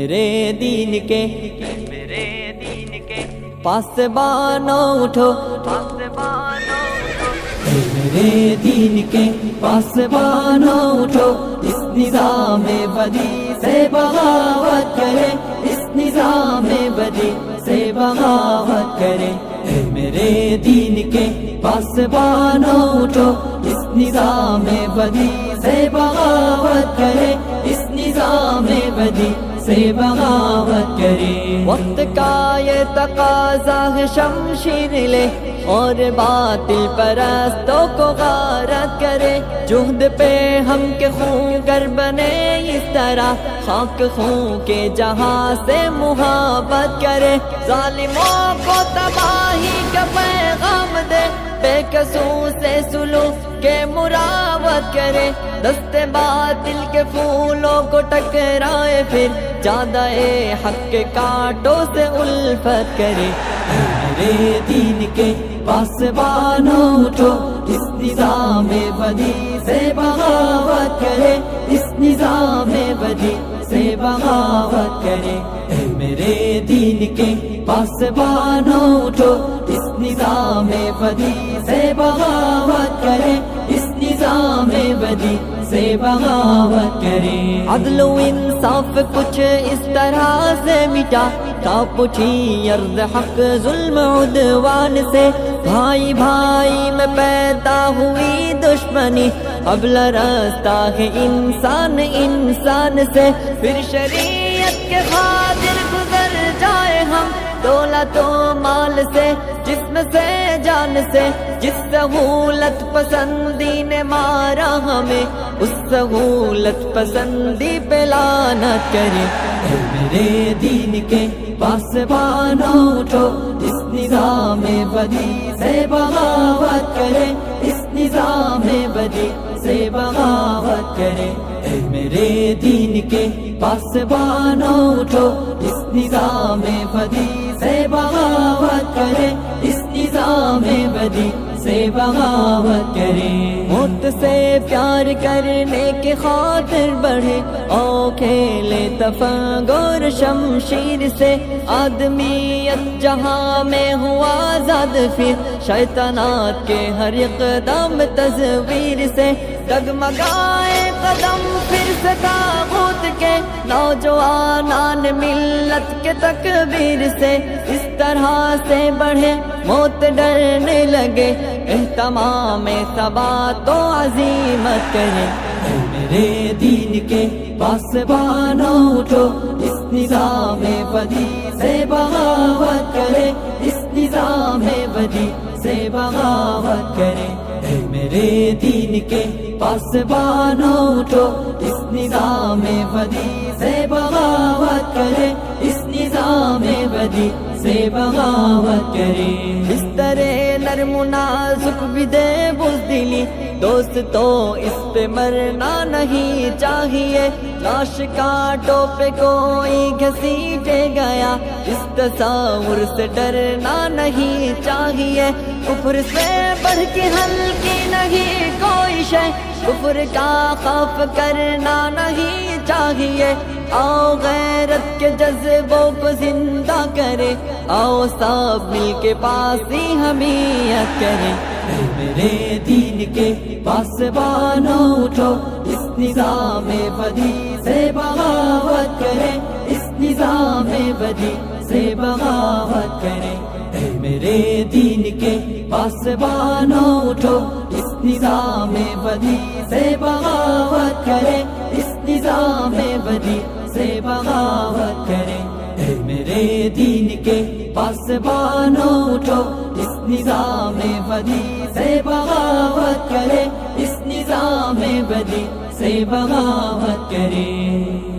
میرے دین کے پاسبانوں اٹھو، میرے دین کے پاسبانوں اٹھو، اس نظام بدی سے بغاوت کرے، اس نظام بدی سے بغاوت کرے۔ اے میرے دین کے پاسبانوں اٹھو، اس نظام بدی سے بغاوت کرے، اس نظام بدی سے بغاوت کرے۔ وقت کا یہ تقاضا ہے شمشیر لے اور باطل پرستوں کو غارت کرے، جہد پہ ہم کے خون گر بنے اس طرح، خاک خون کے جہاں سے محبت کرے، ظالموں کو تباہی کا پیغام دے، بے قصور سے سلوک کے مراوت کرے، دست باطل کے پھولوں کو ٹکرائے، پھر جادہ حق کے کانٹوں سے الفت کرے۔ میرے دین کے پاسبانوں اٹھو، اس نظام بدی سے بغاوت کرے، اس نظام بدی سے بغاوت کرے۔ اے میرے دین کے پاسبانوں اٹھو، اس نظام بدی سے بغاوت کرے، اس نظام بدی سے بغاوت کرے۔ عدل و انصاف کچھ اس طرح سے مٹا، کانپ اٹھی ارض حق ظلم عدوان سے، بھائی بھائی میں پیدا ہوئی دشمنی، اب لرزتا ہے انسان انسان سے، پھر شریعت کے خاطر گزر جائے ہم دولت و مال سے، جسم سے جان سے، جس سہولت پسندی نے مارا ہمیں، اس سہولت پسندی پہ لعنت کرے۔ اے میرے دین کے پاسبانوں اٹھو، اس نظام بدی سے بغاوت کرے، اس نظام بدی سے بغاوت کرے۔ اے میرے دین کے پاسبانوں اٹھو، اس نظام بدی سے بغاوت کرے، اس نظام بدی سے بغاوت کرے۔ موت سے پیار کرنے کے خاطر بڑھے، او کھیلے تفنگ اور شمشیر سے، آدمیت جہاں میں ہوا آزاد، پھر شیطانات کے ہر اقدام تصویر سے، ڈگمگائے قدم پھر سے طاغوت کے، نوجوانان ملت کے تکبیر سے، اس طرح سے بڑھے موت ڈرنے لگے، اہتمام ثبات و عزیمت کرے۔ اے میرے دین کے پاسبانوں اٹھو، اس نظام بدی سے بغاوت کرے، اس نظام بدی سے بغاوت کرے۔ اے میرے دین کے پاسبانوں اٹھو، اس نظام بدی سے بغاوت کرے، اس نظام بدی سے بغاوت کرے۔ اس طرح نرم و نازک بھی دے بزدلی، دوست تو اس پہ مرنا نہیں چاہیے، لاش کانٹوں پہ کوئی گھسیٹے گیا، اس تصور سے ڈرنا نہیں چاہیے، کفر سے بڑھ کے ہلکی نہیں کوئی شے، کفر کا خوف کرنا نہیں چاہیے، آؤ غیرت کے جذبوں کو زندہ کرے، آؤ سب مل کے پاس ہی حمیت کرے۔ اے میرے دین کے پاسبانوں اٹھو، اس نظام بدی سے بغاوت کرے، اس نظام بدی سے بغاوت کرے۔ اے میرے دین کے پاسبانوں اٹھو، اس نظام بدی سے بغاوت کرے، اس نظام بدی سے بغاوت کرے۔ اے میرے دین کے پاسبانوں اٹھو، اس نظام بدی سے بغاوت کرے، اس نظام بدی سے بغاوت کرے۔